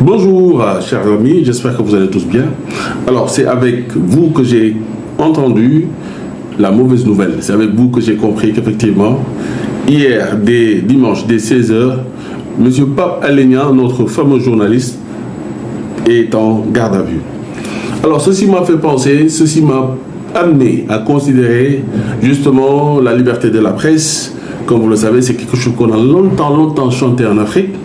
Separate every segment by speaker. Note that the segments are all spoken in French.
Speaker 1: Bonjour, chers amis, j'espère que vous allez tous bien. Alors, c'est avec vous que j'ai entendu la mauvaise nouvelle. C'est avec vous que j'ai compris qu'effectivement, hier, dimanche, dès 16h, M. Pape Alé Niang, notre fameux journaliste, est en garde à vue. Alors, ceci m'a fait penser, ceci m'a amené à considérer justement la liberté de la presse. Comme vous le savez, c'est quelque chose qu'on a longtemps chanté en Afrique.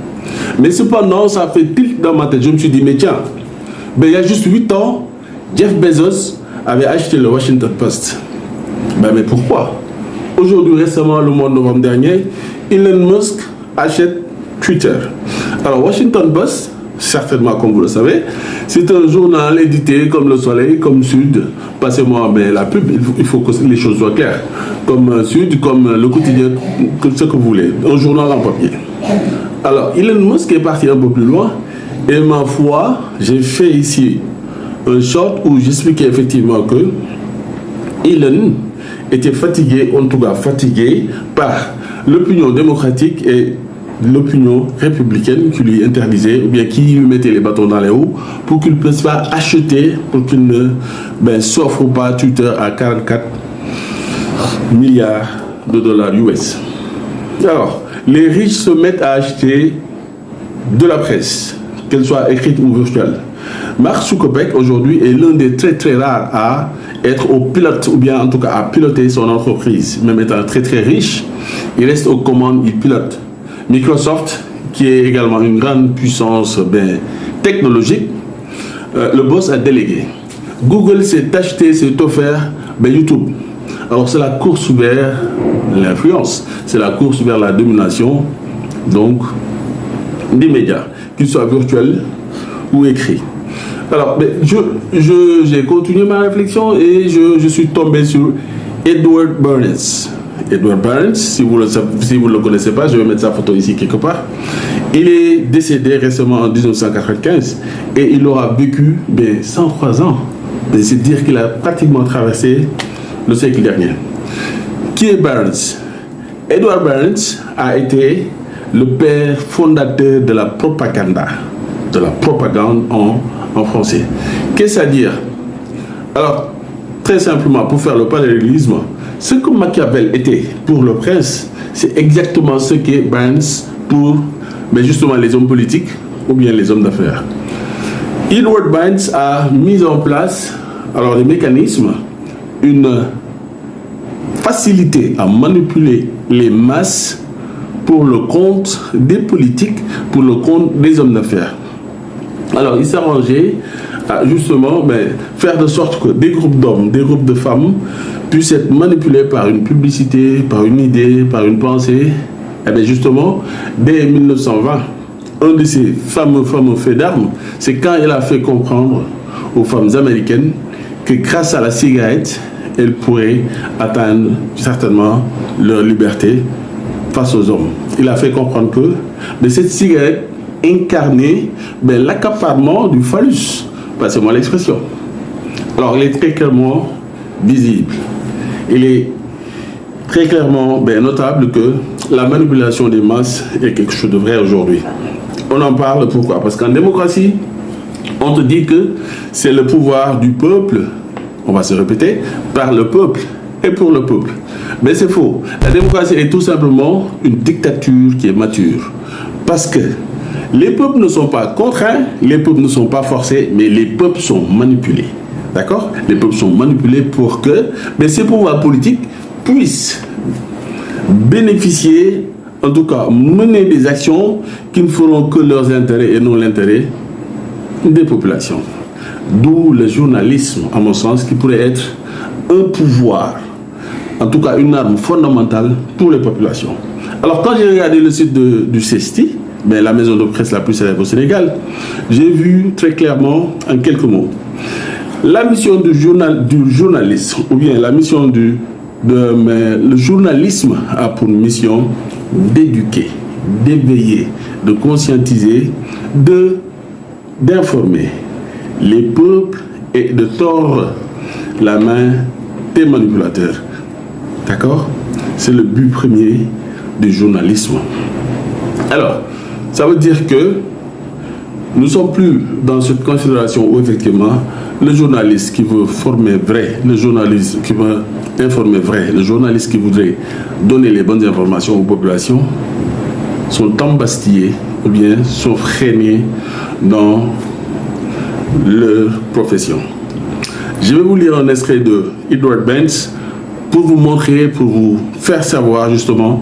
Speaker 1: Mais cependant, ça a fait tilt dans ma tête. Je me suis dit, mais tiens, il y a juste 8 ans, Jeff Bezos avait acheté le Washington Post. Mais pourquoi? Aujourd'hui, récemment, le mois de novembre dernier, Elon Musk achète Twitter. Alors, Washington Post, certainement comme vous le savez, c'est un journal édité comme Le Soleil, comme Sud. Passez-moi la pub, il faut que les choses soient claires. Comme Sud, comme Le Quotidien, ce que vous voulez. Un journal en papier. Alors, Elon Musk est parti un peu plus loin. Et ma foi, j'ai fait ici un short où j'expliquais effectivement que Elon était fatigué, en tout cas fatigué, par l'opinion démocratique et l'opinion républicaine qui lui interdisait, ou bien qui lui mettait les bâtons dans les roues pour qu'il ne puisse pas acheter, pour qu'il ne s'offre pas Twitter à 44 milliards de dollars US. Alors, les riches se mettent à acheter de la presse, qu'elle soit écrite ou virtuelle. Mark Zuckerberg aujourd'hui est l'un des très rares à être au pilote, ou bien en tout cas à piloter son entreprise. Même étant très riche, il reste aux commandes, il pilote. Microsoft, qui est également une grande puissance technologique, le boss a délégué. Google s'est acheté, s'est offert YouTube. Alors c'est la course vers l'influence, c'est la course vers la domination donc des médias, qu'ils soient virtuels ou écrits. Alors j'ai continué ma réflexion et je suis tombé sur Edward Burns. Edward Burns, si vous ne le connaissez pas, je vais mettre sa photo ici quelque part. Il est décédé récemment en 1995 et il aura vécu 103 ans. C'est dire qu'il a pratiquement traversé le siècle dernier. Qui est Burns? Edward Burns a été le père fondateur de la propagande en français. Qu'est-ce à dire? Alors, très simplement, pour faire le parallélisme, ce que Machiavel était pour le prince, c'est exactement ce qu'est Burns pour justement les hommes politiques ou bien les hommes d'affaires. Edward Burns a mis en place des mécanismes, une facilité à manipuler les masses pour le compte des politiques, pour le compte des hommes d'affaires. Alors, il s'est arrangé à justement faire de sorte que des groupes d'hommes, des groupes de femmes puissent être manipulés par une publicité, par une idée, par une pensée. Et bien justement, dès 1920, un de ces fameux faits d'armes, c'est quand il a fait comprendre aux femmes américaines que grâce à la cigarette, elles pourraient atteindre certainement leur liberté face aux hommes. Il a fait comprendre que cette cigarette incarnait l'accaparement du phallus. Passez-moi l'expression. Alors, il est très clairement visible. Il est très clairement notable que la manipulation des masses est quelque chose de vrai aujourd'hui. On en parle pourquoi? Parce qu'en démocratie, on te dit que c'est le pouvoir du peuple, on va se répéter, par le peuple et pour le peuple. Mais c'est faux. La démocratie est tout simplement une dictature qui est mature. Parce que les peuples ne sont pas contraints, les peuples ne sont pas forcés, mais les peuples sont manipulés. D'accord? Les peuples sont manipulés pour que ces pouvoirs politiques puissent bénéficier, en tout cas mener des actions qui ne feront que leurs intérêts et non l'intérêt des populations. D'où le journalisme, à mon sens, qui pourrait être un pouvoir, en tout cas une arme fondamentale pour les populations. Alors quand j'ai regardé le site du CESTI, la maison de presse la plus célèbre au Sénégal, j'ai vu très clairement en quelques mots la mission du journaliste, ou bien la mission le journalisme a pour mission d'éduquer, d'éveiller, de conscientiser, d'informer les peuples et de tordre la main des manipulateurs. D'accord? C'est le but premier du journalisme. Alors, ça veut dire que Nous ne sommes plus dans cette considération où effectivement le journaliste qui veut former vrai, le journaliste qui veut informer vrai, le journaliste qui voudrait donner les bonnes informations aux populations sont embastillés ou bien sont freinés dans leur profession. Je vais vous lire un extrait de Edward Benz pour vous montrer, pour vous faire savoir justement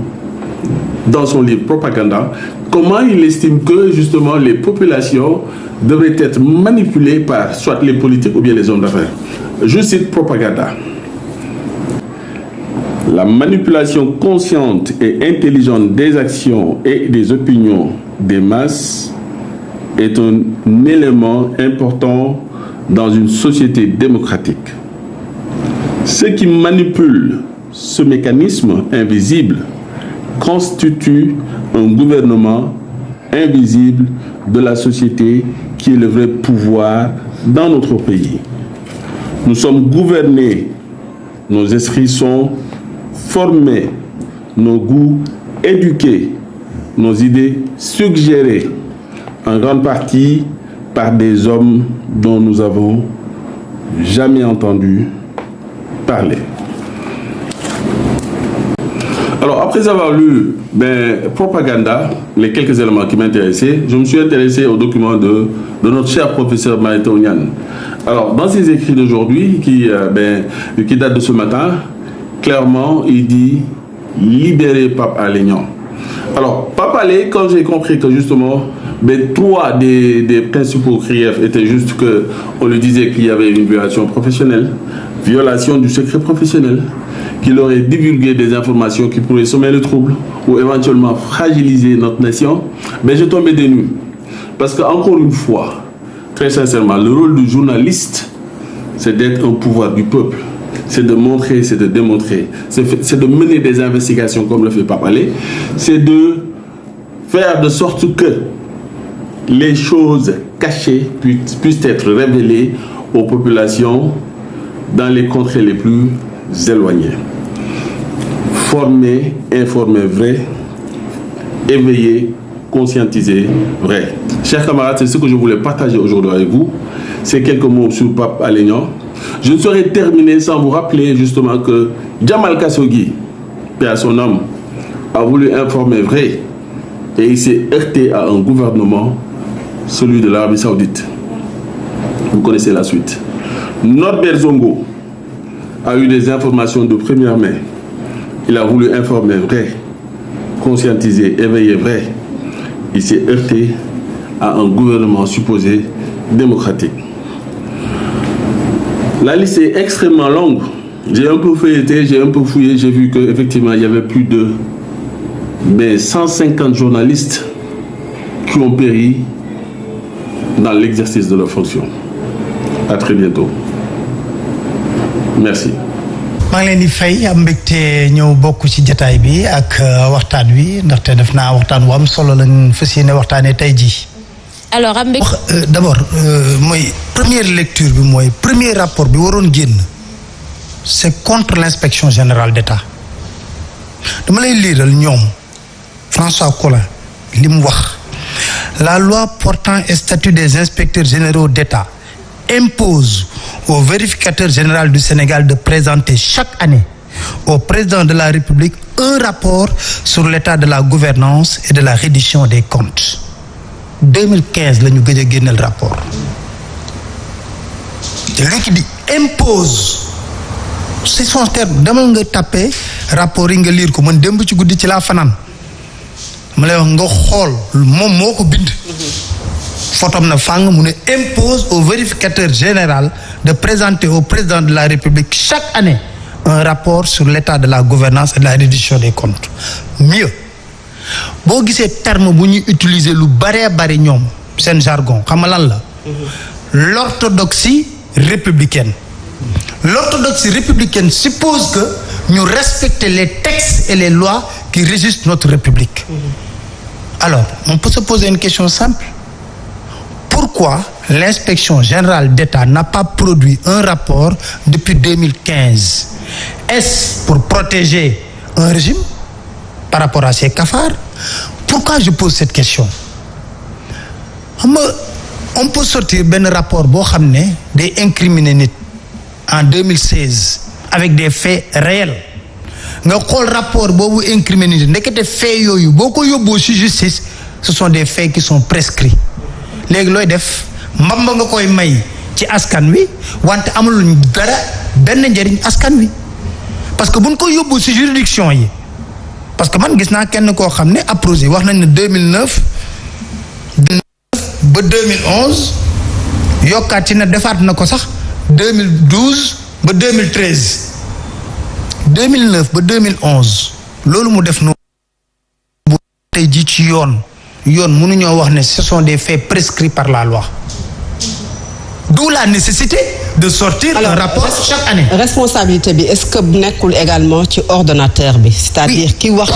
Speaker 1: dans son livre Propaganda, comment il estime que justement les populations devraient être manipulées par soit les politiques ou bien les hommes d'affaires. Je cite Propaganda. La manipulation consciente et intelligente des actions et des opinions des masses est un élément important dans une société démocratique. Ce qui manipule ce mécanisme invisible constitue un gouvernement invisible de la société qui est le vrai pouvoir dans notre pays. Nous sommes gouvernés, nos esprits sont formés, nos goûts éduqués, nos idées suggérées en grande partie par des hommes dont nous avons jamais entendu parler. Alors, après avoir lu Propaganda, les quelques éléments qui m'intéressaient, je me suis intéressé au document de notre cher professeur Mary-Teuw Niane. Alors, dans ses écrits d'aujourd'hui, qui datent de ce matin, clairement, il dit « Libérez Pape Alé Niang ». Alors, Pape Alé, quand j'ai compris que justement, trois des principaux griefs étaient juste qu'on lui disait qu'il y avait une violation professionnelle, violation du secret professionnel, qu'il aurait divulgué des informations qui pourraient semer le trouble ou éventuellement fragiliser notre nation, je tombais des nues. Parce qu'encore une fois, très sincèrement, le rôle du journaliste, c'est d'être un pouvoir du peuple. C'est de montrer, c'est de démontrer. C'est de mener des investigations comme le fait Pape Alé. C'est de faire de sorte que les choses cachées puissent être révélées aux populations dans les contrées les plus éloignées. Former, informer vrai, éveiller, conscientiser vrai. Chers camarades, c'est ce que je voulais partager aujourd'hui avec vous. C'est quelques mots sur Pape Alé Niang. Je ne saurais terminer sans vous rappeler justement que Jamal Khashoggi, paix à son âme, a voulu informer vrai et il s'est heurté à un gouvernement, celui de l'Arabie Saoudite. Vous connaissez la suite. Norbert Zongo a eu des informations de première main. Il a voulu informer vrai, conscientiser, éveiller vrai. Il s'est heurté à un gouvernement supposé démocratique. La liste est extrêmement longue. J'ai un peu feuilleté, j'ai un peu fouillé, j'ai vu qu'effectivement il y avait plus de 150 journalistes qui ont péri dans l'exercice de leur fonction. À très bientôt. Merci.
Speaker 2: maa ngi leen di fay am mbégte ñëw bokk ci jotaay bi ak waxtaan wi ndaxte def naa waxtaan wu am solo lañ fas yéene waxtaanee tey jii.
Speaker 3: alors am mbégte
Speaker 2: d'abord mooy première lecture bi mooy premier rapport bi waroon génn c'est contre l'inspection générale d'État dama lay liiral ñoom François Collin li mu wax la loi portant statut des inspecteurs généraux d'État impose au vérificateur général du Sénégal de présenter chaque année au président de la République un rapport sur l'état de la gouvernance et de la reddition des comptes. 2015 la ñu gëj a génneel rapport te léegi di impose c'est son terme demal nga tapé rapport yi nga lire ko man démb ci guddi ci laa fanaan ma lay wax nga xool moom moo ko bind photom na fàng mu ne impose au vérificateur général de présenter au président de la République chaque année un rapport sur l'état de la gouvernance et de la reddition des comptes. Mieux boo gisee terme bu ñuy utiliser lu baree bari ñoom seen jargon xam nga lan la l'orthodoxie républicaine. L'orthodoxie républicaine suppose que ñu respecter les textes et les lois qui régissent notre République. Alors on peut se poser une question simple. Pourquoi l'inspection générale d'État n'a pas produit un rapport depuis 2015? Est-ce pour protéger un régime par rapport à ses cafards? Pourquoi je pose cette question? on peut sortir benn rapport boo xam ne day incriminer nit en 2016 avec des faits réels nga xool rapport boobu incriminer nit ndekete faits yooyu boo ko yóbboo ci justice ce sont des faits qui sont prescrits léegi looy def mbamba nga koy may ci askan wi wante amul dara benn njëriñ askan wi parce que buñ ko yóbbu ci juridiction yi parce que man gis naa kenn koo xam ne approché wax nañ ne 2009 ba 2011 yokkaat ci na defaat na ko sax 2012 ba 2013 2009 ba 2011 loolu mu def noonu bu tey ji ci yoon mënuñoo wax ne ce sont des faits prescrits par la loi d'où la nécessité de sortir un rapport chaque année.
Speaker 4: Responsabilité bi est-ce que nekkul également ci ordonnateur bi c'est-à-dire ki wax